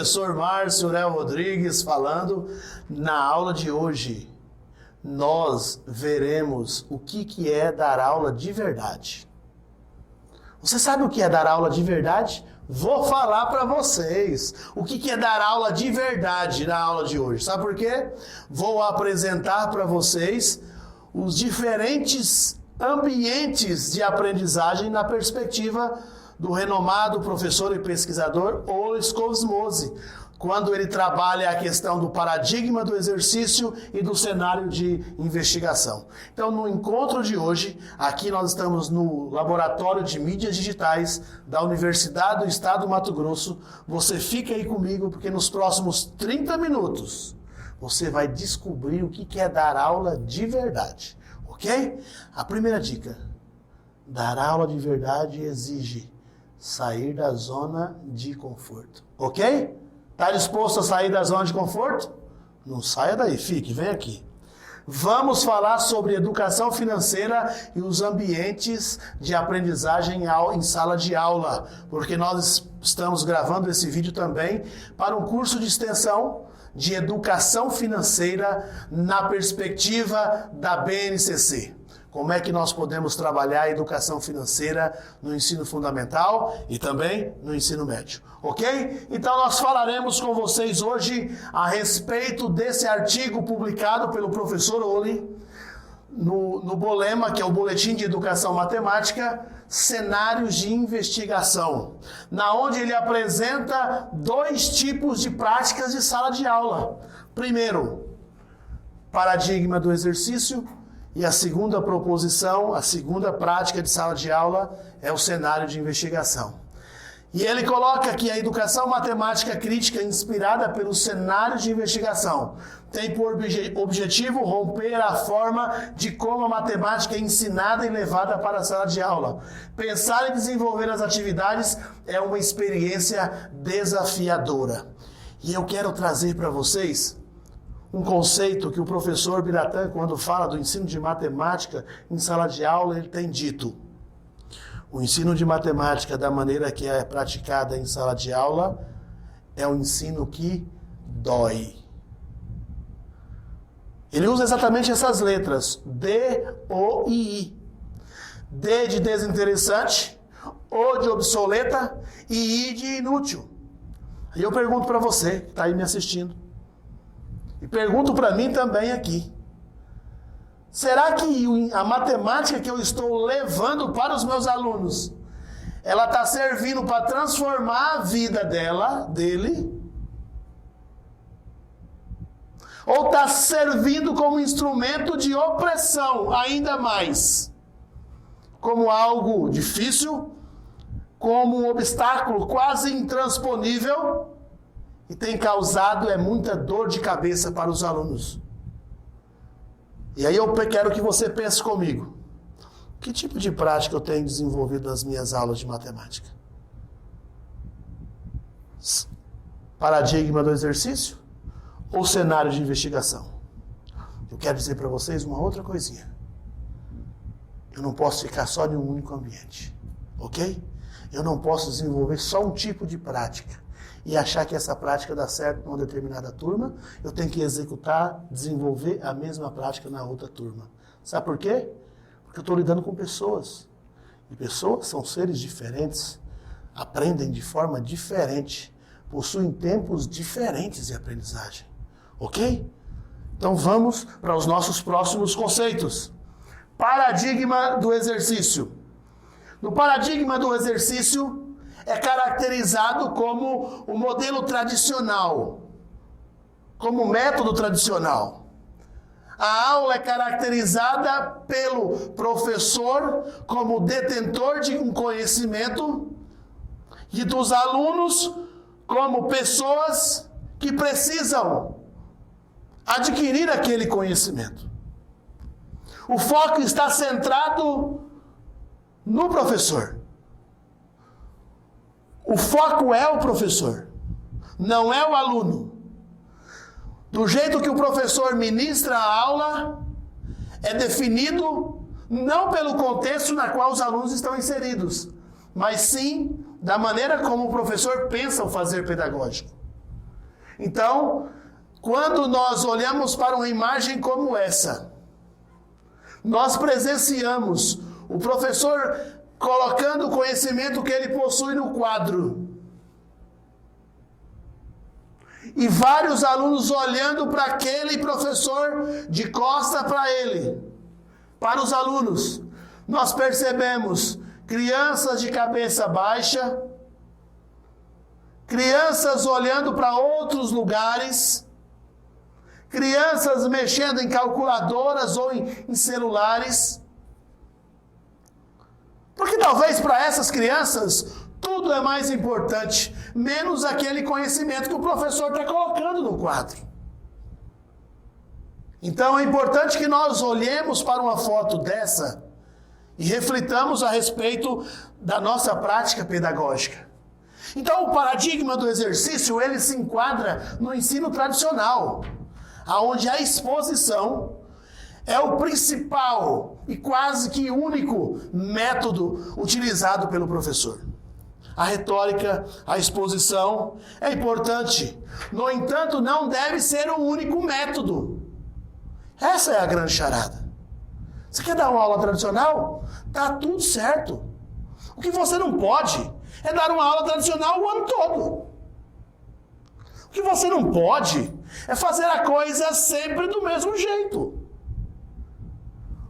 professor Márcio Léo Rodrigues falando. Na aula de hoje, nós veremos o que é dar aula de verdade. Você sabe o que é dar aula de verdade? Vou falar para vocês o que é dar aula de verdade na aula de hoje. Sabe por quê? Vou apresentar para vocês os diferentes ambientes de aprendizagem na perspectiva do renomado professor e pesquisador Oles Cosmose, quando ele trabalha a questão do paradigma do exercício e do cenário de investigação. Então, no encontro de hoje, aqui nós estamos no Laboratório de Mídias Digitais da Universidade do Estado do Mato Grosso. Você fica aí comigo, porque nos próximos 30 minutos você vai descobrir o que é dar aula de verdade, ok? A primeira dica: dar aula de verdade exige sair da zona de conforto, ok? Está disposto a sair da zona de conforto? Não saia daí, fique, vem aqui. Vamos falar sobre educação financeira e os ambientes de aprendizagem em sala de aula, porque nós estamos gravando esse vídeo também para um curso de extensão de educação financeira na perspectiva da BNCC. Como é que nós podemos trabalhar a educação financeira no ensino fundamental e também no ensino médio, ok? Então nós falaremos com vocês hoje a respeito desse artigo publicado pelo professor Oli no Bolema, que é o Boletim de Educação Matemática, Cenários de Investigação, na onde ele apresenta dois tipos de práticas de sala de aula. Primeiro, paradigma do exercício. E a segunda proposição, a segunda prática de sala de aula é o cenário de investigação. E ele coloca que a educação matemática crítica inspirada pelo cenário de investigação tem por objetivo romper a forma de como a matemática é ensinada e levada para a sala de aula. Pensar e desenvolver as atividades é uma experiência desafiadora. E eu quero trazer para vocês um conceito que o professor Biratã, quando fala do ensino de matemática em sala de aula, ele tem dito: o ensino de matemática da maneira que é praticada em sala de aula é um ensino que dói. Ele usa exatamente essas letras, D, O e I. D de desinteressante, O de obsoleta e I de inútil. E eu pergunto para você que está aí me assistindo, e pergunto para mim também aqui: será que a matemática que eu estou levando para os meus alunos, ela está servindo para transformar a vida dele? Ou está servindo como instrumento de opressão ainda mais? Como algo difícil, como um obstáculo quase intransponível, e tem causado muita dor de cabeça para os alunos. E aí eu quero que você pense comigo: que tipo de prática eu tenho desenvolvido nas minhas aulas de matemática? Paradigma do exercício ou cenário de investigação? Eu quero dizer para vocês uma outra coisinha: eu não posso ficar só em um único ambiente, ok? Eu não posso desenvolver só um tipo de prática e achar que essa prática dá certo numa determinada turma. Eu tenho que executar, desenvolver a mesma prática na outra turma. Sabe por quê? Porque eu estou lidando com pessoas. E pessoas são seres diferentes, aprendem de forma diferente, possuem tempos diferentes de aprendizagem. Ok? Então vamos para os nossos próximos conceitos. Paradigma do exercício. No paradigma do exercício, é caracterizado como o modelo tradicional, como o método tradicional. A aula é caracterizada pelo professor como detentor de um conhecimento e dos alunos como pessoas que precisam adquirir aquele conhecimento. O foco está centrado no professor. O foco é o professor, não é o aluno. Do jeito que o professor ministra a aula, é definido não pelo contexto na qual os alunos estão inseridos, mas sim da maneira como o professor pensa o fazer pedagógico. Então, quando nós olhamos para uma imagem como essa, nós presenciamos o professor colocando o conhecimento que ele possui no quadro. E vários alunos olhando para aquele professor de costa para ele, para os alunos. Nós percebemos crianças de cabeça baixa, crianças olhando para outros lugares, crianças mexendo em calculadoras ou em celulares. Porque talvez para essas crianças tudo é mais importante, menos aquele conhecimento que o professor está colocando no quadro. Então é importante que nós olhemos para uma foto dessa e reflitamos a respeito da nossa prática pedagógica. Então o paradigma do exercício, ele se enquadra no ensino tradicional, onde a exposição é o principal e quase que único método utilizado pelo professor. A retórica, a exposição é importante. No entanto, não deve ser o único método. Essa é a grande charada. Você quer dar uma aula tradicional? Tá tudo certo. O que você não pode é dar uma aula tradicional o ano todo. O que você não pode é fazer a coisa sempre do mesmo jeito.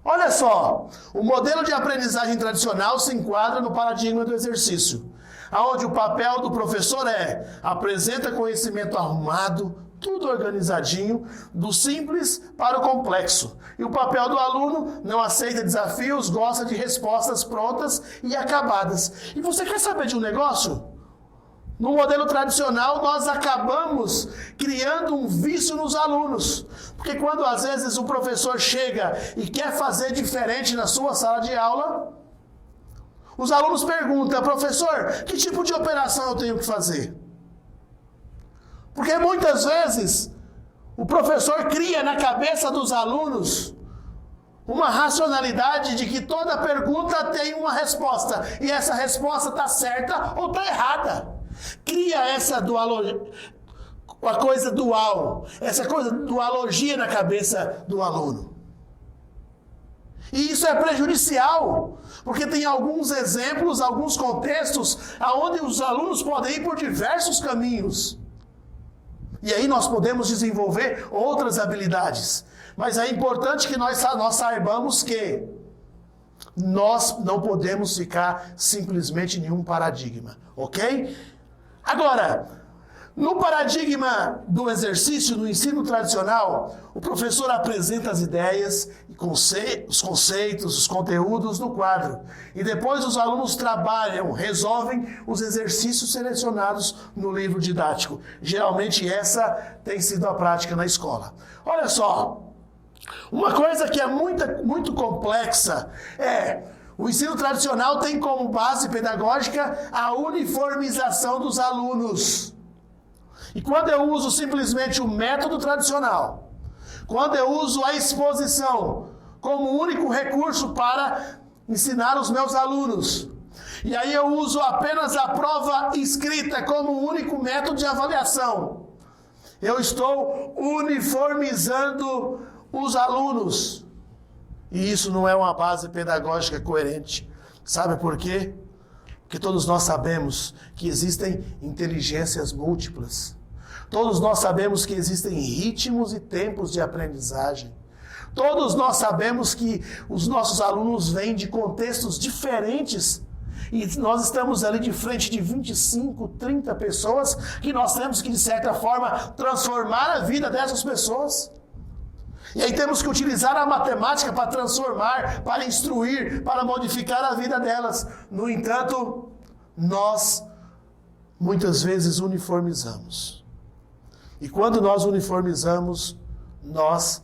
Olha só, o modelo de aprendizagem tradicional se enquadra no paradigma do exercício, onde o papel do professor apresenta conhecimento arrumado, tudo organizadinho, do simples para o complexo. E o papel do aluno não aceita desafios, gosta de respostas prontas e acabadas. E você quer saber de um negócio? No modelo tradicional, nós acabamos criando um vício nos alunos. Porque quando às vezes o professor chega e quer fazer diferente na sua sala de aula, os alunos perguntam: professor, que tipo de operação eu tenho que fazer? Porque muitas vezes o professor cria na cabeça dos alunos uma racionalidade de que toda pergunta tem uma resposta. E essa resposta está certa ou está errada. Cria essa a coisa dual, essa coisa dualogia na cabeça do aluno. E isso é prejudicial, porque tem alguns exemplos, alguns contextos, onde os alunos podem ir por diversos caminhos. E aí nós podemos desenvolver outras habilidades. Mas é importante que nós saibamos que nós não podemos ficar simplesmente em nenhum paradigma, ok? Agora, no paradigma do exercício, no ensino tradicional, o professor apresenta as ideias, os conceitos, os conteúdos no quadro. E depois os alunos trabalham, resolvem os exercícios selecionados no livro didático. Geralmente essa tem sido a prática na escola. Olha só, uma coisa que é muito complexa o ensino tradicional tem como base pedagógica a uniformização dos alunos. E quando eu uso simplesmente o método tradicional, quando eu uso a exposição como único recurso para ensinar os meus alunos, e aí eu uso apenas a prova escrita como único método de avaliação, eu estou uniformizando os alunos. E isso não é uma base pedagógica coerente. Sabe por quê? Porque todos nós sabemos que existem inteligências múltiplas. Todos nós sabemos que existem ritmos e tempos de aprendizagem. Todos nós sabemos que os nossos alunos vêm de contextos diferentes. E nós estamos ali de frente de 25, 30 pessoas que nós temos que, de certa forma, transformar a vida dessas pessoas. E aí temos que utilizar a matemática para transformar, para instruir, para modificar a vida delas. No entanto, nós muitas vezes uniformizamos. E quando nós uniformizamos, nós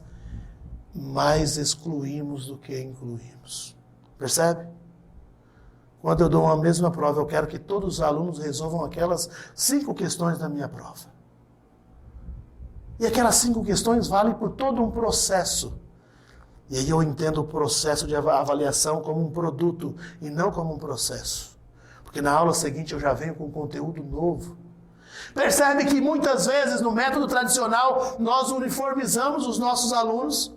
mais excluímos do que incluímos. Percebe? Quando eu dou uma mesma prova, eu quero que todos os alunos resolvam aquelas 5 questões da minha prova. E aquelas 5 questões valem por todo um processo. E aí eu entendo o processo de avaliação como um produto e não como um processo. Porque na aula seguinte eu já venho com conteúdo novo. Percebe que muitas vezes no método tradicional nós uniformizamos os nossos alunos,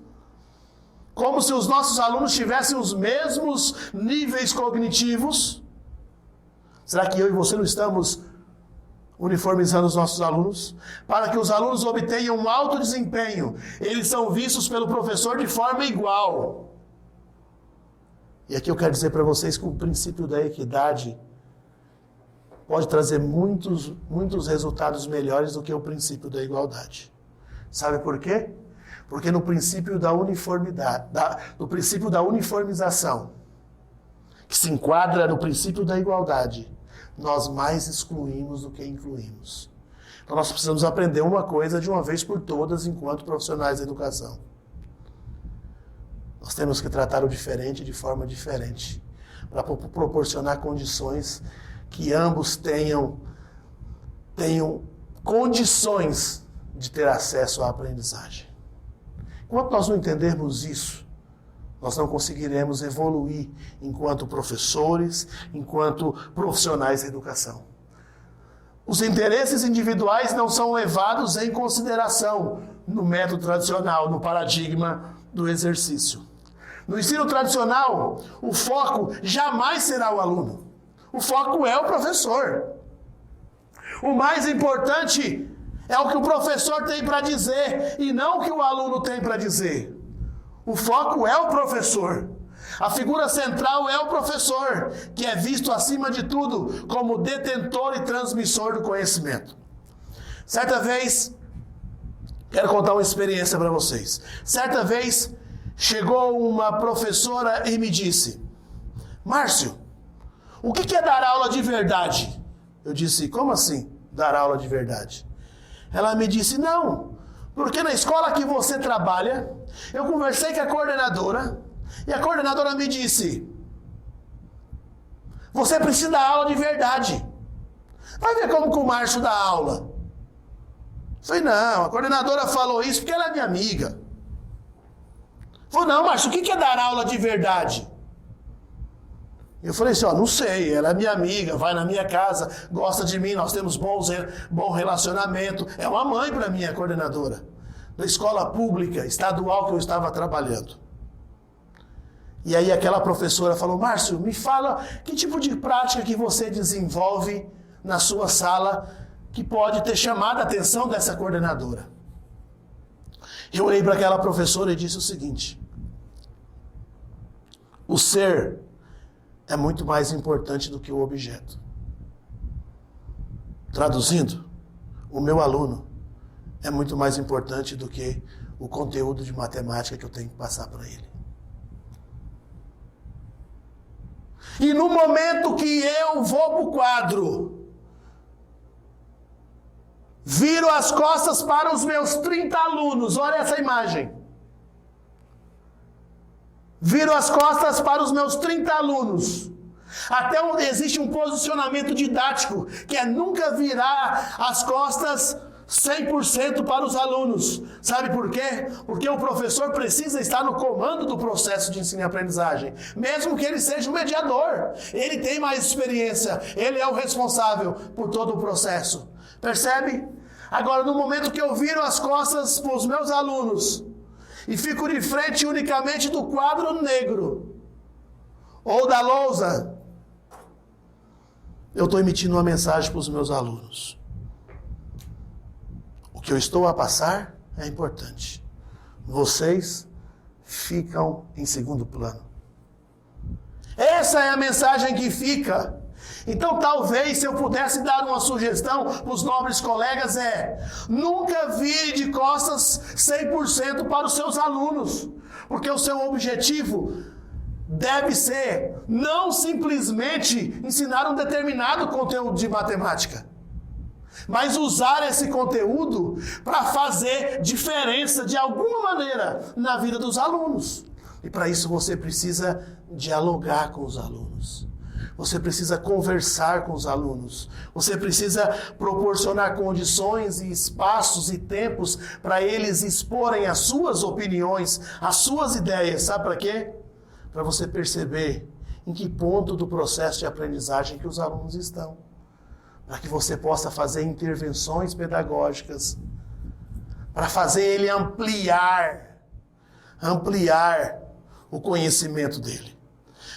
como se os nossos alunos tivessem os mesmos níveis cognitivos. Será que eu e você não estamos uniformizando os nossos alunos? Para que os alunos obtenham um alto desempenho, eles são vistos pelo professor de forma igual. E aqui eu quero dizer para vocês que o princípio da equidade pode trazer muitos resultados melhores do que o princípio da igualdade. Sabe por quê? Porque no princípio da uniformidade, no princípio da uniformização, que se enquadra no princípio da igualdade, nós mais excluímos do que incluímos. Então nós precisamos aprender uma coisa de uma vez por todas enquanto profissionais da educação. Nós temos que tratar o diferente de forma diferente, para proporcionar condições que ambos tenham condições de ter acesso à aprendizagem. Enquanto nós não entendermos isso, nós não conseguiremos evoluir enquanto professores, enquanto profissionais da educação. Os interesses individuais não são levados em consideração no método tradicional, no paradigma do exercício. No ensino tradicional, o foco jamais será o aluno. O foco é o professor. O mais importante é o que o professor tem para dizer e não o que o aluno tem para dizer. O foco é o professor. A figura central é o professor, que é visto acima de tudo como detentor e transmissor do conhecimento. Certa vez, quero contar uma experiência para vocês. Certa vez, chegou uma professora e me disse: Márcio, o que é dar aula de verdade? Eu disse: como assim, dar aula de verdade? Ela me disse: não, porque na escola que você trabalha, eu conversei com a coordenadora, e a coordenadora me disse: você precisa dar aula de verdade. Vai ver como que o Márcio dá aula. Eu falei: não, a coordenadora falou isso porque ela é minha amiga. Falei: não, Márcio, o que é dar aula de verdade? Eu falei assim: não sei, ela é minha amiga, vai na minha casa, gosta de mim, nós temos bom relacionamento. É uma mãe para mim, a coordenadora da escola pública estadual que eu estava trabalhando. E aí aquela professora falou: Márcio, me fala que tipo de prática que você desenvolve na sua sala que pode ter chamado a atenção dessa coordenadora. Eu olhei para aquela professora e disse o seguinte: o ser é muito mais importante do que o objeto. Traduzindo, o meu aluno é muito mais importante do que o conteúdo de matemática que eu tenho que passar para ele. E no momento que eu vou para o quadro, viro as costas para os meus 30 alunos, olha essa imagem. Viro as costas para os meus 30 alunos. Até existe um posicionamento didático, que é nunca virar as costas 100% para os alunos. Sabe por quê? Porque o professor precisa estar no comando do processo de ensino e aprendizagem. Mesmo que ele seja o mediador. Ele tem mais experiência. Ele é o responsável por todo o processo. Percebe? Agora, no momento que eu viro as costas para os meus alunos e fico de frente unicamente do quadro negro ou da lousa, eu estou emitindo uma mensagem para os meus alunos. O que eu estou a passar é importante. Vocês ficam em segundo plano. Essa é a mensagem que fica. Então, talvez, se eu pudesse dar uma sugestão para os nobres colegas, nunca vire de costas 100% para os seus alunos, porque o seu objetivo deve ser não simplesmente ensinar um determinado conteúdo de matemática, mas usar esse conteúdo para fazer diferença de alguma maneira na vida dos alunos. E para isso você precisa dialogar com os alunos. Você precisa conversar com os alunos. Você precisa proporcionar condições e espaços e tempos para eles exporem as suas opiniões, as suas ideias. Sabe para quê? Para você perceber em que ponto do processo de aprendizagem que os alunos estão. para que você possa fazer intervenções pedagógicas, para fazer ele ampliar o conhecimento dele.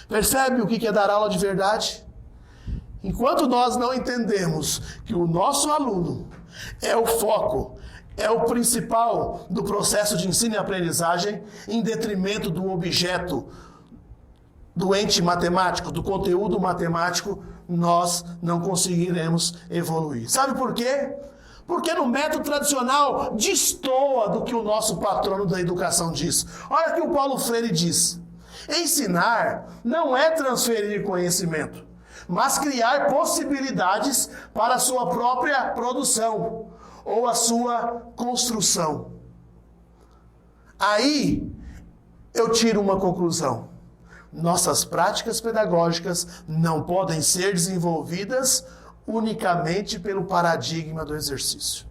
Percebe o que é dar aula de verdade? Enquanto nós não entendemos que o nosso aluno é o foco, é o principal do processo de ensino e aprendizagem, em detrimento do objeto, do ente matemático, do conteúdo matemático, nós não conseguiremos evoluir. Sabe por quê? Porque no método tradicional destoa do que o nosso patrono da educação diz. Olha o que o Paulo Freire diz. Ensinar não é transferir conhecimento, mas criar possibilidades para a sua própria produção ou a sua construção. Aí eu tiro uma conclusão. Nossas práticas pedagógicas não podem ser desenvolvidas unicamente pelo paradigma do exercício.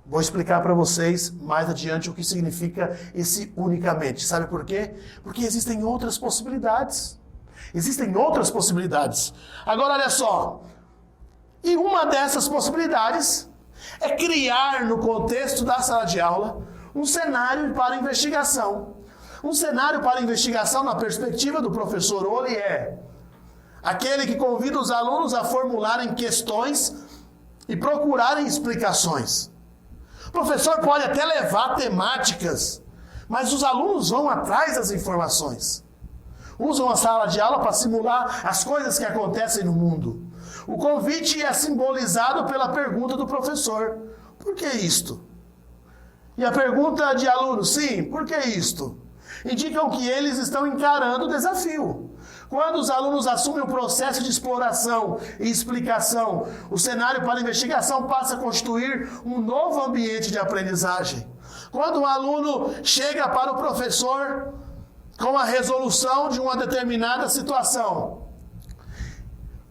Vou explicar para vocês mais adiante o que significa esse unicamente. Sabe por quê? Porque existem outras possibilidades. Existem outras possibilidades. Agora, olha só. E uma dessas possibilidades é criar, no contexto da sala de aula, um cenário para investigação. Um cenário para investigação, na perspectiva do professor Oli, é aquele que convida os alunos a formularem questões e procurarem explicações. O professor pode até levar temáticas, mas os alunos vão atrás das informações. Usam a sala de aula para simular as coisas que acontecem no mundo. O convite é simbolizado pela pergunta do professor. Por que isto? E a pergunta de aluno, sim, por que isto? Indicam que eles estão encarando o desafio. Quando os alunos assumem o processo de exploração e explicação, o cenário para a investigação passa a constituir um novo ambiente de aprendizagem. Quando o aluno chega para o professor com a resolução de uma determinada situação,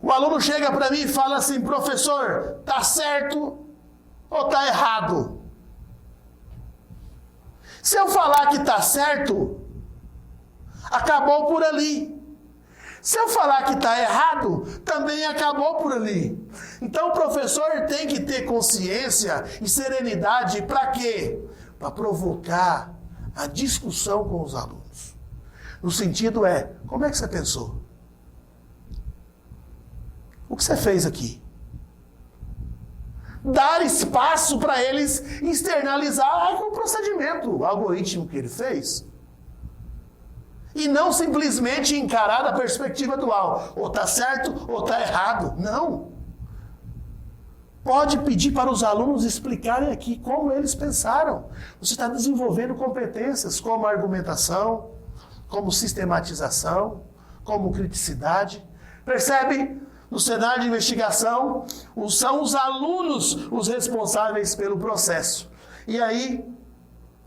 o aluno chega para mim e fala assim: professor, está certo ou está errado? Se eu falar que está certo, acabou por ali. Se eu falar que está errado, também acabou por ali. Então o professor tem que ter consciência e serenidade para quê? Para provocar a discussão com os alunos. No sentido como é que você pensou? O que você fez aqui? Dar espaço para eles externalizar o procedimento, o algoritmo que ele fez. E não simplesmente encarar da perspectiva dual. Ou está certo ou está errado. Não. Pode pedir para os alunos explicarem aqui como eles pensaram. Você está desenvolvendo competências como argumentação, como sistematização, como criticidade. Percebe? No cenário de investigação, são os alunos os responsáveis pelo processo. E aí,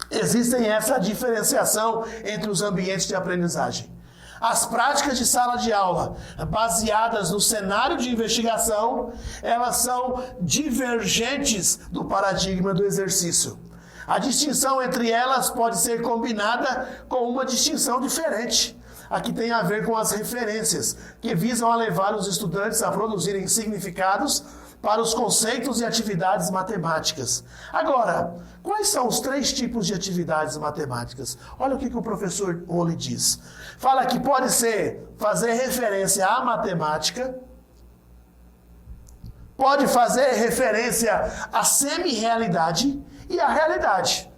existem essa diferenciação entre os ambientes de aprendizagem. As práticas de sala de aula, baseadas no cenário de investigação, elas são divergentes do paradigma do exercício. A distinção entre elas pode ser combinada com uma distinção diferente. Aqui tem a ver com as referências, que visam a levar os estudantes a produzirem significados para os conceitos e atividades matemáticas. Agora, quais são os 3 tipos de atividades matemáticas? Olha o que o professor Oli diz. Fala que pode ser fazer referência à matemática, pode fazer referência à semi-realidade e à realidade.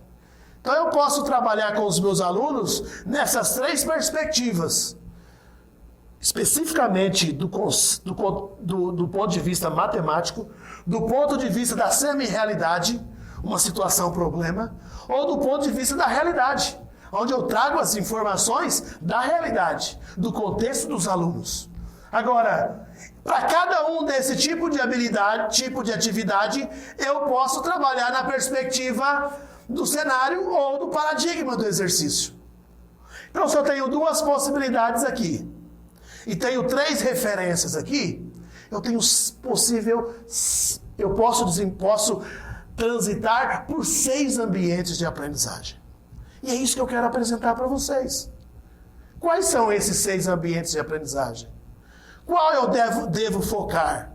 Então eu posso trabalhar com os meus alunos nessas 3 perspectivas. Especificamente do ponto de vista matemático, do ponto de vista da semi-realidade, uma situação, problema, ou do ponto de vista da realidade, onde eu trago as informações da realidade, do contexto dos alunos. Agora, para cada um desse tipo de habilidade, tipo de atividade, eu posso trabalhar na perspectiva do cenário ou do paradigma do exercício. Então, se eu tenho 2 possibilidades aqui, e tenho 3 referências aqui, eu posso transitar por 6 ambientes de aprendizagem. E é isso que eu quero apresentar para vocês. Quais são esses 6 ambientes de aprendizagem? Qual eu devo focar?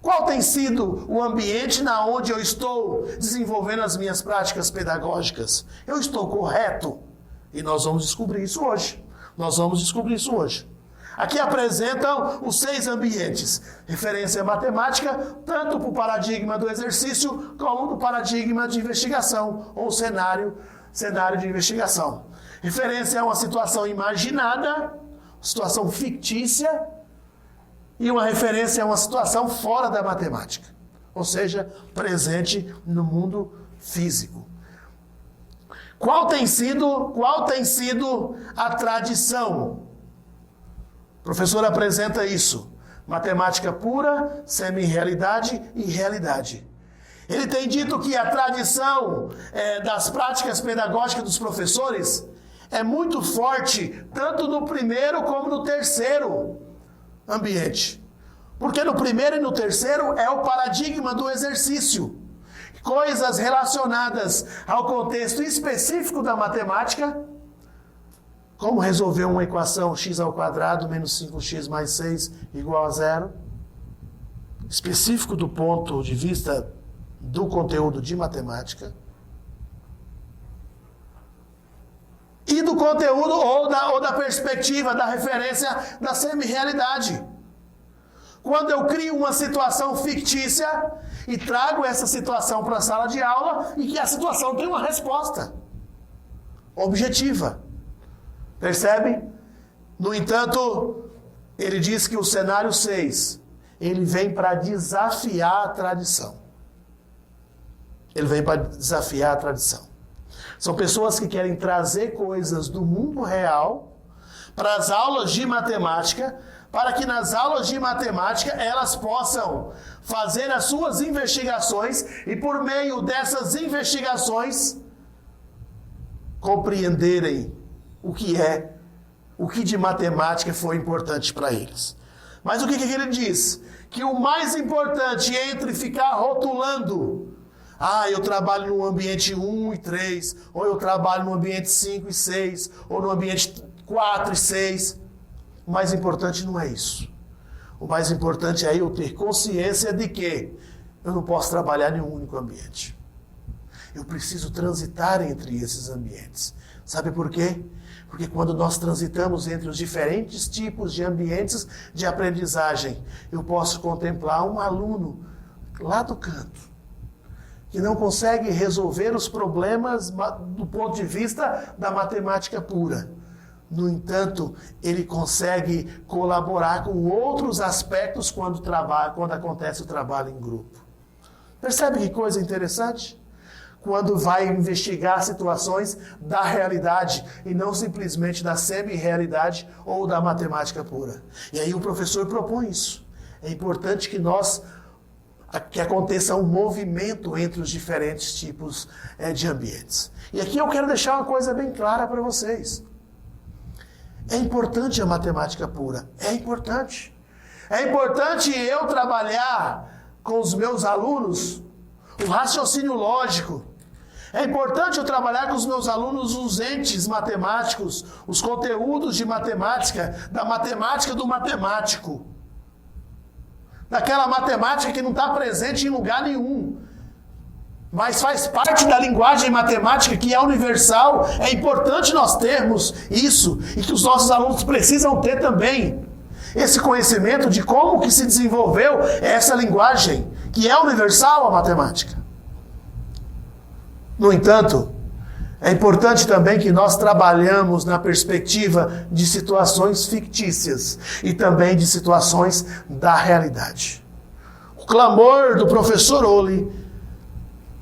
Qual tem sido o ambiente na onde eu estou desenvolvendo as minhas práticas pedagógicas? Eu estou correto? E nós vamos descobrir isso hoje. Aqui apresentam os 6 ambientes. Referência matemática, tanto para o paradigma do exercício, como do paradigma de investigação, ou cenário de investigação. Referência é uma situação imaginada, situação fictícia, e uma referência é uma situação fora da matemática, ou seja, presente no mundo físico. Qual tem sido a tradição? O professor apresenta isso. Matemática pura, semi-realidade e realidade. Ele tem dito que a tradição das práticas pedagógicas dos professores é muito forte, tanto no primeiro como no terceiro ambiente. Porque no primeiro e no terceiro é o paradigma do exercício. Coisas relacionadas ao contexto específico da matemática, como resolver uma equação x² menos 5x mais 6 igual a 0, específico do ponto de vista do conteúdo de matemática, e do conteúdo ou da perspectiva, da referência da semi-realidade. Quando eu crio uma situação fictícia e trago essa situação para a sala de aula e que a situação tem uma resposta objetiva. Percebe? No entanto, ele diz que o cenário 6, ele vem para desafiar a tradição. São pessoas que querem trazer coisas do mundo real para as aulas de matemática, para que nas aulas de matemática elas possam fazer as suas investigações e por meio dessas investigações compreenderem o que de matemática foi importante para eles. Mas o que ele diz? Que o mais importante entre ficar rotulando, eu trabalho no ambiente 1 e 3, ou eu trabalho no ambiente 5 e 6, ou no ambiente 4 e 6, o mais importante não é isso. O mais importante é eu ter consciência de que eu não posso trabalhar em um único ambiente. Eu preciso transitar entre esses ambientes. Sabe por quê? Porque quando nós transitamos entre os diferentes tipos de ambientes de aprendizagem, eu posso contemplar um aluno lá do canto, que não consegue resolver os problemas do ponto de vista da matemática pura. No entanto, ele consegue colaborar com outros aspectos quando acontece o trabalho em grupo. Percebe que coisa interessante? Quando vai investigar situações da realidade e não simplesmente da semi-realidade ou da matemática pura. E aí o professor propõe isso. É importante que aconteça um movimento entre os diferentes tipos de ambientes. E aqui eu quero deixar uma coisa bem clara para vocês. É importante a matemática pura. É importante. É importante eu trabalhar com os meus alunos o raciocínio lógico. É importante eu trabalhar com os meus alunos os entes matemáticos, os conteúdos de matemática, da matemática do matemático. Daquela matemática que não está presente em lugar nenhum, mas faz parte da linguagem matemática que é universal. É importante nós termos isso e que os nossos alunos precisam ter também esse conhecimento de como que se desenvolveu essa linguagem que é universal, a matemática. No entanto, é importante também que nós trabalhamos na perspectiva de situações fictícias e também de situações da realidade. O clamor do professor Oli,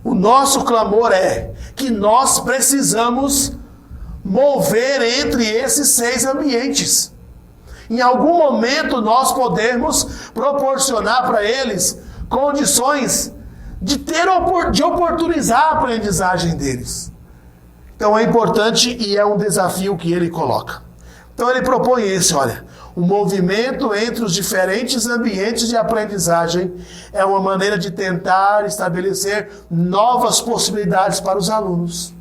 o nosso clamor é que nós precisamos mover entre esses 6 ambientes. Em algum momento nós podemos proporcionar para eles condições de oportunizar a aprendizagem deles. Então é importante e é um desafio que ele coloca. Então ele propõe o movimento entre os diferentes ambientes de aprendizagem é uma maneira de tentar estabelecer novas possibilidades para os alunos.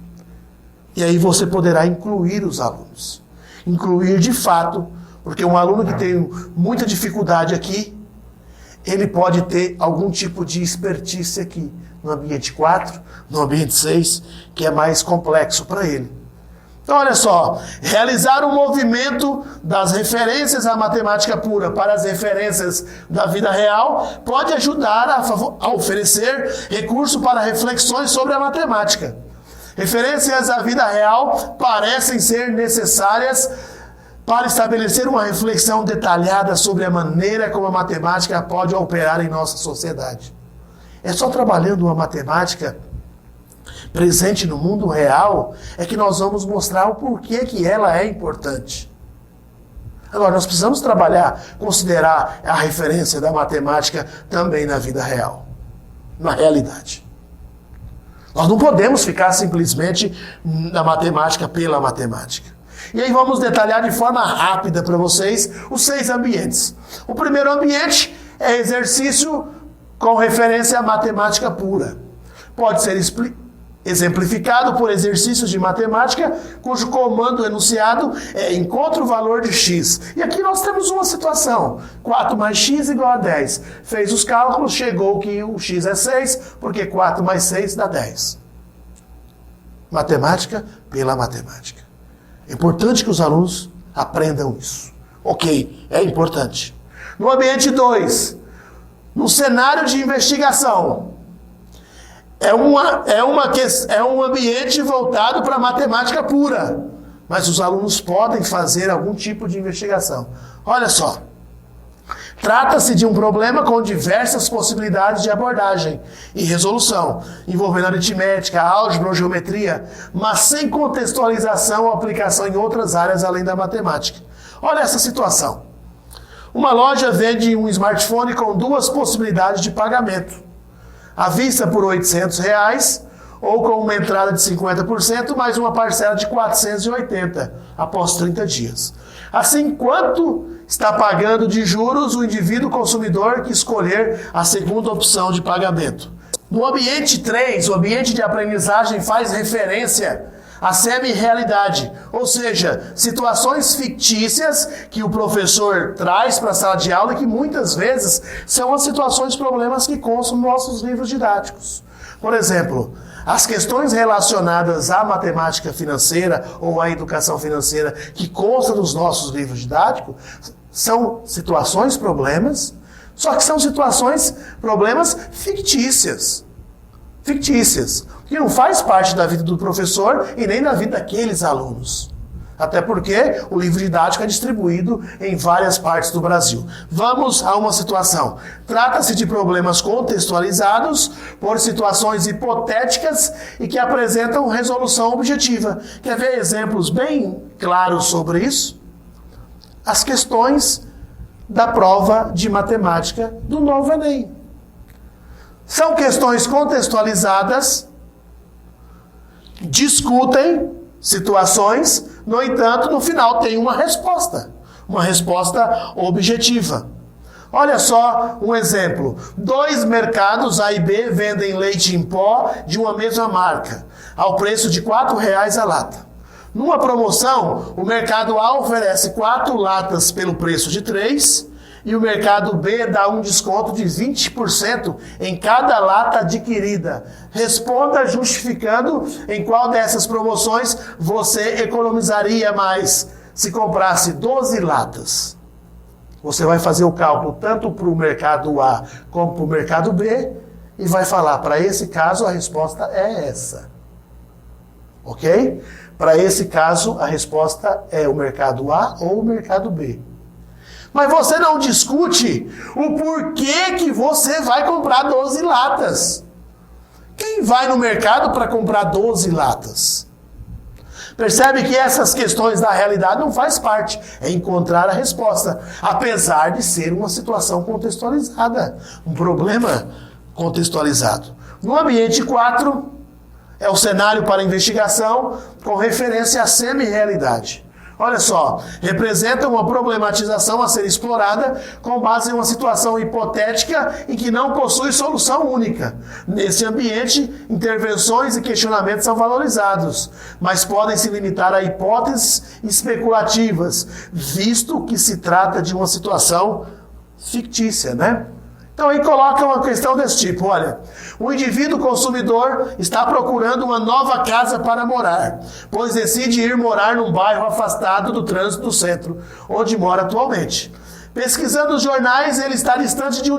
E aí você poderá incluir os alunos. Incluir de fato, porque um aluno que tem muita dificuldade aqui, ele pode ter algum tipo de expertise aqui. No ambiente 4, no ambiente 6, que é mais complexo para ele. Então, olha só, realizar um movimento das referências à matemática pura para as referências da vida real pode ajudar a oferecer recurso para reflexões sobre a matemática. Referências à vida real parecem ser necessárias para estabelecer uma reflexão detalhada sobre a maneira como a matemática pode operar em nossa sociedade. É só trabalhando uma matemática presente no mundo real é que nós vamos mostrar o porquê que ela é importante. Agora, nós precisamos trabalhar, considerar a referência da matemática também na vida real, na realidade. Nós não podemos ficar simplesmente na matemática pela matemática. E aí vamos detalhar de forma rápida para vocês os 6 ambientes. O primeiro ambiente é exercício com referência à matemática pura. Pode ser exemplificado por exercícios de matemática cujo comando enunciado é encontre o valor de x. E aqui nós temos uma situação. 4 mais x igual a 10. Fez os cálculos, chegou que o x é 6, porque 4 mais 6 dá 10. Matemática pela matemática. É importante que os alunos aprendam isso. Ok, é importante. No ambiente 2, no cenário de investigação, é um ambiente voltado para a matemática pura, mas os alunos podem fazer algum tipo de investigação. Olha só, trata-se de um problema com diversas possibilidades de abordagem e resolução, envolvendo aritmética, álgebra ou geometria, mas sem contextualização ou aplicação em outras áreas além da matemática. Olha essa situação. Uma loja vende um smartphone com 2 possibilidades de pagamento. À vista por R$800 ou com uma entrada de 50% mais uma parcela de 480 após 30 dias. Assim, quanto está pagando de juros o indivíduo consumidor que escolher a segunda opção de pagamento? No ambiente 3, o ambiente de aprendizagem faz referência à semi-realidade, ou seja, situações fictícias que o professor traz para a sala de aula e que muitas vezes são as situações, problemas que constam nos nossos livros didáticos. Por exemplo, as questões relacionadas à matemática financeira ou à educação financeira que constam nos nossos livros didáticos são situações, problemas, só que são situações, problemas fictícias. Fictícias, que não faz parte da vida do professor e nem da vida daqueles alunos. Até porque o livro didático é distribuído em várias partes do Brasil. Vamos a uma situação. Trata-se de problemas contextualizados por situações hipotéticas e que apresentam resolução objetiva. Quer ver exemplos bem claros sobre isso? As questões da prova de matemática do novo Enem. São questões contextualizadas, discutem situações, no entanto, no final tem uma resposta objetiva. Olha só um exemplo. 2 mercados A e B vendem leite em pó de uma mesma marca, ao preço de R$4 a lata. Numa promoção, o mercado A oferece 4 latas pelo preço de 3 e o mercado B dá um desconto de 20% em cada lata adquirida. Responda justificando em qual dessas promoções você economizaria mais se comprasse 12 latas. Você vai fazer o cálculo tanto para o mercado A como para o mercado B e vai falar, para esse caso a resposta é essa. Ok? Para esse caso a resposta é o mercado A ou o mercado B. Mas você não discute o porquê que você vai comprar 12 latas. Quem vai no mercado para comprar 12 latas? Percebe que essas questões da realidade não faz parte. É encontrar a resposta. Apesar de ser uma situação contextualizada. Um problema contextualizado. No ambiente 4, é o cenário para investigação com referência à semi-realidade. Olha só, representa uma problematização a ser explorada com base em uma situação hipotética e que não possui solução única. Nesse ambiente, intervenções e questionamentos são valorizados, mas podem se limitar a hipóteses especulativas, visto que se trata de uma situação fictícia, né? Então aí coloca uma questão desse tipo, olha, o indivíduo consumidor está procurando uma nova casa para morar, pois decide ir morar num bairro afastado do trânsito do centro, onde mora atualmente. Pesquisando os jornais, ele está diante de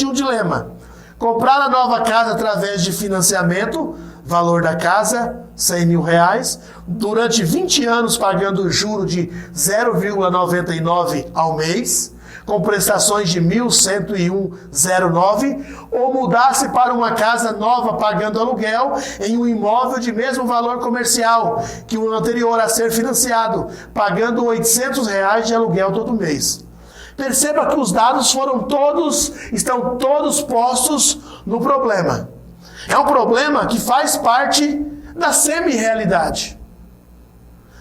um dilema. Comprar a nova casa através de financiamento, valor da casa, R$100.000, durante 20 anos pagando juro de 0,99 ao mês, com prestações de 1.101,09, ou mudar-se para uma casa nova pagando aluguel em um imóvel de mesmo valor comercial que o anterior a ser financiado, pagando R$800 de aluguel todo mês. Perceba que os dados estão todos postos no problema. É um problema que faz parte da semi-realidade.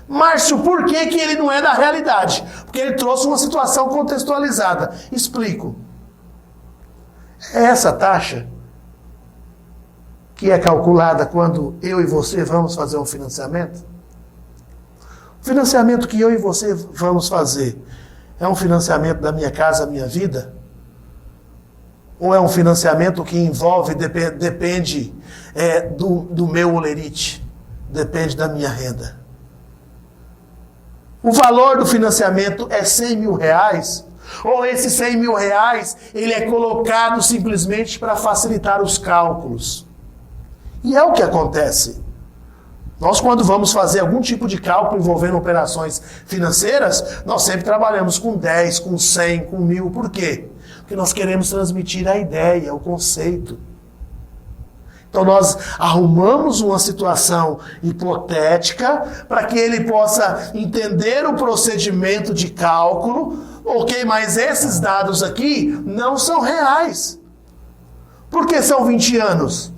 Márcio, por que ele não é da realidade? Porque ele trouxe uma situação contextualizada. Explico. É essa taxa que é calculada quando eu e você vamos fazer um financiamento? O financiamento que eu e você vamos fazer é um financiamento da minha casa, minha vida? Ou é um financiamento que envolve, depende do meu olerite, depende da minha renda? O valor do financiamento é R$100.000? Ou esse R$100.000 ele é colocado simplesmente para facilitar os cálculos? E é o que acontece. Nós, quando vamos fazer algum tipo de cálculo envolvendo operações financeiras, nós sempre trabalhamos com 10, com 100, com 1.000. Por quê? Porque nós queremos transmitir a ideia, o conceito. Então nós arrumamos uma situação hipotética para que ele possa entender o procedimento de cálculo. Ok, mas esses dados aqui não são reais. Por que são 20 anos?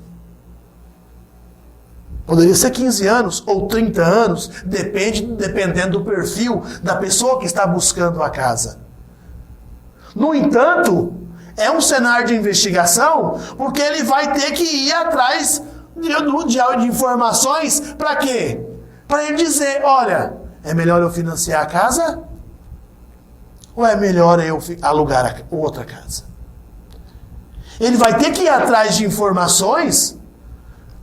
Poderia ser 15 anos ou 30 anos, dependendo do perfil da pessoa que está buscando a casa. No entanto, é um cenário de investigação, porque ele vai ter que ir atrás de informações para quê? Para ele dizer, olha, é melhor eu financiar a casa? Ou é melhor eu alugar outra casa? Ele vai ter que ir atrás de informações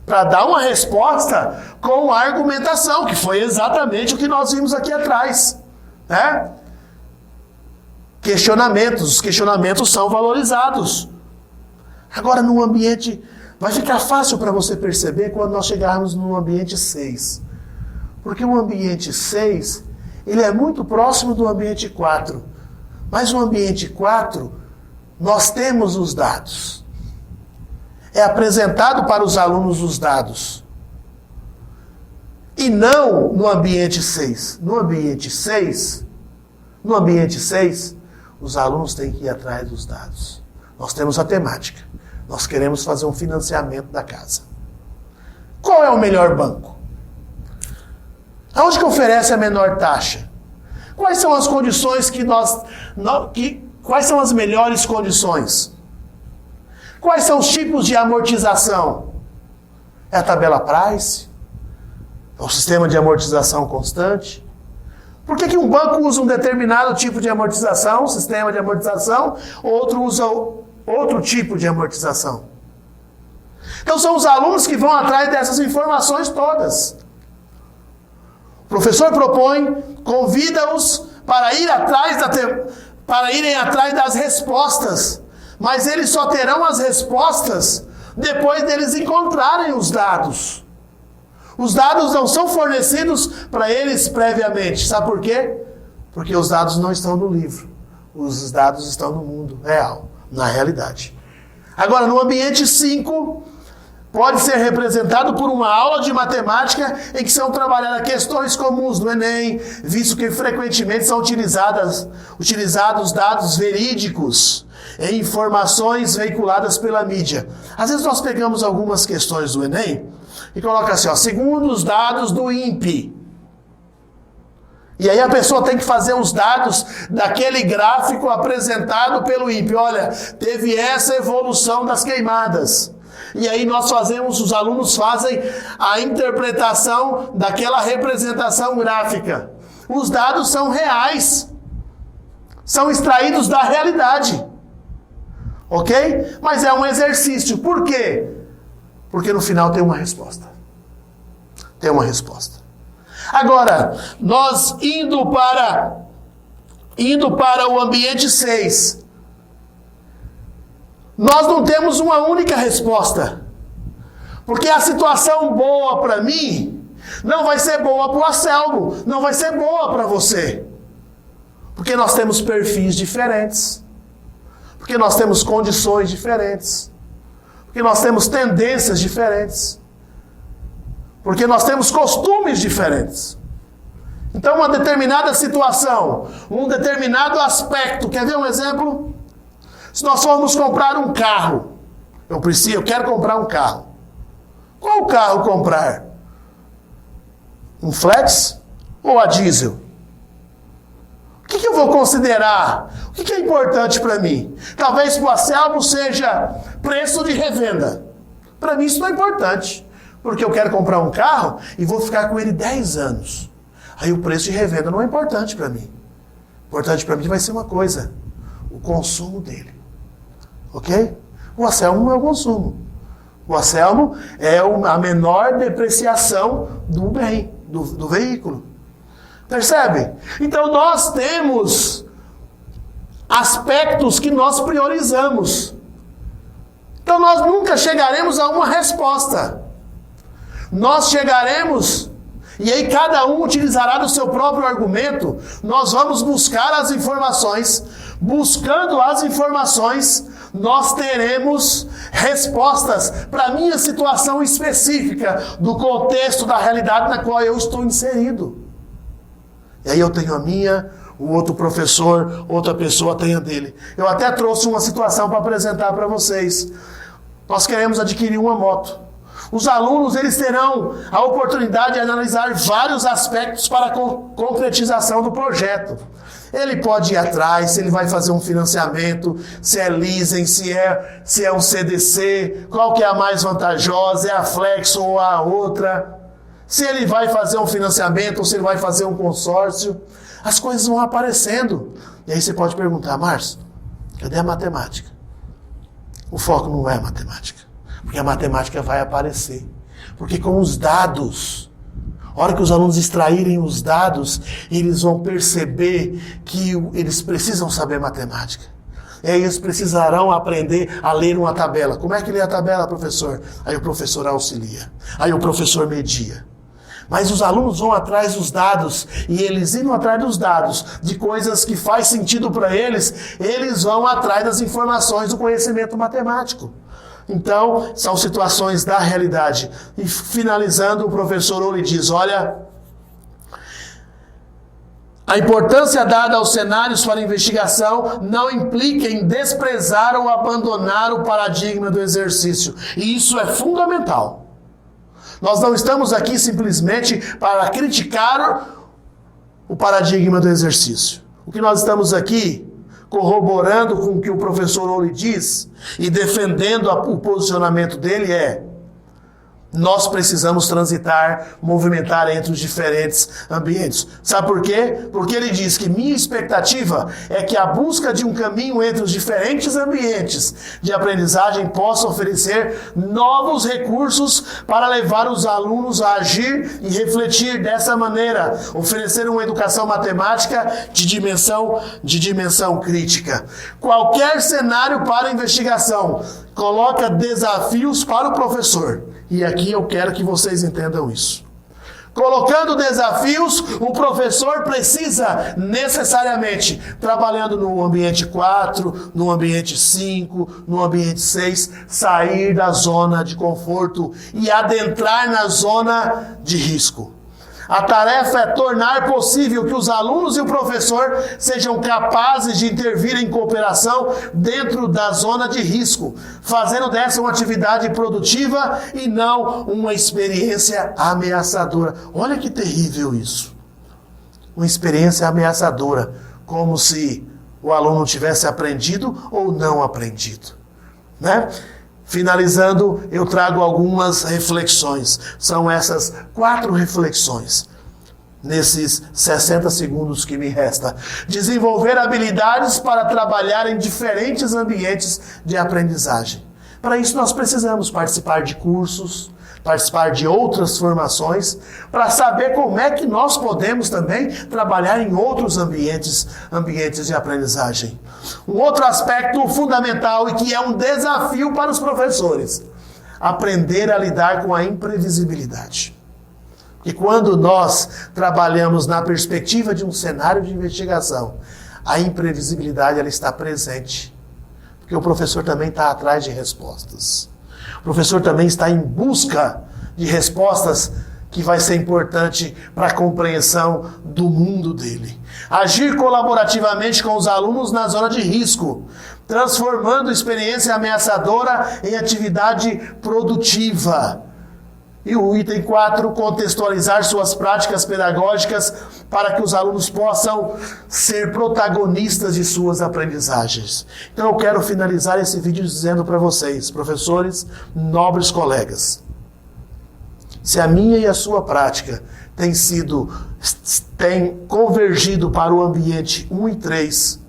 para dar uma resposta com argumentação, que foi exatamente o que nós vimos aqui atrás, né? Os questionamentos são valorizados. Agora, no ambiente, vai ficar fácil para você perceber quando nós chegarmos no ambiente 6. Porque o ambiente 6, ele é muito próximo do ambiente 4. Mas no ambiente 4, nós temos os dados. É apresentado para os alunos os dados. E não no ambiente 6. No ambiente 6, os alunos têm que ir atrás dos dados. Nós temos a temática. Nós queremos fazer um financiamento da casa. Qual é o melhor banco? Aonde que oferece a menor taxa? Quais são as condições quais são as melhores condições? Quais são os tipos de amortização? É a tabela price? É o sistema de amortização constante? Por que um banco usa um determinado tipo de amortização, sistema de amortização, outro usa outro tipo de amortização? Então são os alunos que vão atrás dessas informações todas. O professor propõe, convida-os para irem atrás das respostas, mas eles só terão as respostas depois deles encontrarem os dados. Os dados não são fornecidos para eles previamente. Sabe por quê? Porque os dados não estão no livro. Os dados estão no mundo real, na realidade. Agora, no ambiente 5, pode ser representado por uma aula de matemática em que são trabalhadas questões comuns do Enem, visto que frequentemente são utilizados dados verídicos em informações veiculadas pela mídia. Às vezes nós pegamos algumas questões do Enem e coloca assim, segundo os dados do INPE. E aí a pessoa tem que fazer os dados daquele gráfico apresentado pelo INPE. Olha, teve essa evolução das queimadas. E aí os alunos fazem a interpretação daquela representação gráfica. Os dados são reais. São extraídos da realidade. Ok? Mas é um exercício. Por quê? Porque no final tem uma resposta. Tem uma resposta. Agora, nós indo para o ambiente 6, nós não temos uma única resposta. Porque a situação boa para mim não vai ser boa para o Anselmo, não vai ser boa para você. Porque nós temos perfis diferentes. Porque nós temos condições diferentes. Porque nós temos tendências diferentes. Porque nós temos costumes diferentes. Então, uma determinada situação, um determinado aspecto, quer ver um exemplo? Se nós formos comprar um carro, eu quero comprar um carro. Qual carro comprar? Um flex ou a diesel? O que eu vou considerar? O que é importante para mim? Talvez para o Anselmo seja preço de revenda. Para mim isso não é importante. Porque eu quero comprar um carro e vou ficar com ele 10 anos. Aí o preço de revenda não é importante para mim. Importante para mim vai ser uma coisa: o consumo dele. Ok? O Anselmo não é o consumo. O Anselmo é a menor depreciação do bem, do veículo. Percebe? Então nós temos aspectos que nós priorizamos. Então nós nunca chegaremos a uma resposta. Nós chegaremos, e aí cada um utilizará do seu próprio argumento, nós vamos buscar as informações. Buscando as informações, nós teremos respostas para a minha situação específica, do contexto, da realidade na qual eu estou inserido. E aí eu tenho a minha, o outro professor, outra pessoa tem a dele. Eu até trouxe uma situação para apresentar para vocês. Nós queremos adquirir uma moto. Os alunos, eles terão a oportunidade de analisar vários aspectos para a concretização do projeto. Ele pode ir atrás, se ele vai fazer um financiamento, se é leasing, se é um CDC, qual que é a mais vantajosa, é a Flex ou a outra. Se ele vai fazer um financiamento ou se ele vai fazer um consórcio. As coisas vão aparecendo. E aí você pode perguntar: Márcio, cadê a matemática? O foco não é a matemática. Porque a matemática vai aparecer. Porque com os dados, a hora que os alunos extraírem os dados, eles vão perceber que eles precisam saber matemática. E aí eles precisarão aprender a ler uma tabela. Como é que lê a tabela, professor? Aí o professor auxilia. Aí o professor media. Mas os alunos vão atrás dos dados, e eles indo atrás dos dados, de coisas que faz sentido para eles, eles vão atrás das informações do conhecimento matemático. Então, são situações da realidade. E finalizando, o professor Oli diz: olha, a importância dada aos cenários para investigação não implica em desprezar ou abandonar o paradigma do exercício. E isso é fundamental. Nós não estamos aqui simplesmente para criticar o paradigma do exercício. O que nós estamos aqui corroborando com o que o professor Oli diz e defendendo o posicionamento dele é: nós precisamos transitar, movimentar entre os diferentes ambientes. Sabe por quê? Porque ele diz que minha expectativa é que a busca de um caminho entre os diferentes ambientes de aprendizagem possa oferecer novos recursos para levar os alunos a agir e refletir dessa maneira, oferecer uma educação matemática de dimensão crítica. Qualquer cenário para investigação coloca desafios para o professor. E aqui eu quero que vocês entendam isso. Colocando desafios, o professor precisa necessariamente, trabalhando no ambiente 4, no ambiente 5, no ambiente 6, sair da zona de conforto e adentrar na zona de risco. A tarefa é tornar possível que os alunos e o professor sejam capazes de intervir em cooperação dentro da zona de risco, fazendo dessa uma atividade produtiva e não uma experiência ameaçadora. Olha que terrível isso. Uma experiência ameaçadora, como se o aluno tivesse aprendido ou não aprendido, né? Finalizando, eu trago algumas reflexões. São essas 4 reflexões. nesses 60 segundos que me resta. Desenvolver habilidades para trabalhar em diferentes ambientes de aprendizagem. Para isso nós precisamos participar de cursos, participar de outras formações, para saber como é que nós podemos também trabalhar em outros ambientes de aprendizagem. Um outro aspecto fundamental e que é um desafio para os professores: aprender a lidar com a imprevisibilidade. E quando nós trabalhamos na perspectiva de um cenário de investigação, a imprevisibilidade ela está presente. Porque o professor também está atrás de respostas. O professor também está em busca de respostas que vai ser importante para a compreensão do mundo dele. Agir colaborativamente com os alunos na zona de risco, transformando experiência ameaçadora em atividade produtiva. E o item 4, contextualizar suas práticas pedagógicas para que os alunos possam ser protagonistas de suas aprendizagens. Então eu quero finalizar esse vídeo dizendo para vocês, professores, nobres colegas, se a minha e a sua prática tem convergido para o ambiente 1 e 3,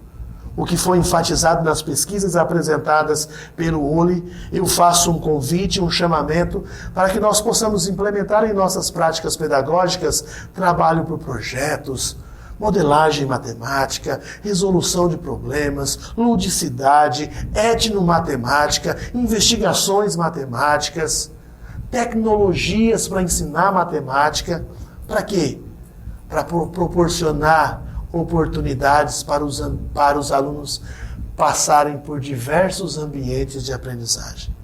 o que foi enfatizado nas pesquisas apresentadas pelo OLI, eu faço um convite, um chamamento, para que nós possamos implementar em nossas práticas pedagógicas trabalho por projetos, modelagem matemática, resolução de problemas, ludicidade, etnomatemática, investigações matemáticas, tecnologias para ensinar matemática. Para quê? Para proporcionar oportunidades para os alunos passarem por diversos ambientes de aprendizagem.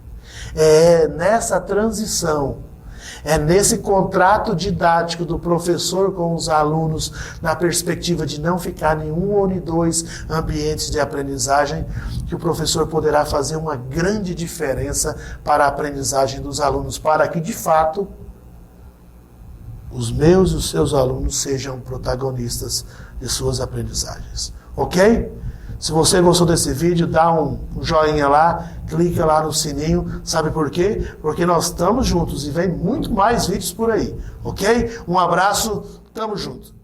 É nessa transição, é nesse contrato didático do professor com os alunos, na perspectiva de não ficar em 1 ou em 2 ambientes de aprendizagem, que o professor poderá fazer uma grande diferença para a aprendizagem dos alunos, para que, de fato, os meus e os seus alunos sejam protagonistas de suas aprendizagens. Ok? Se você gostou desse vídeo, dá um joinha lá, clica lá no sininho. Sabe por quê? Porque nós estamos juntos e vem muito mais vídeos por aí. Ok? Um abraço, tamo junto.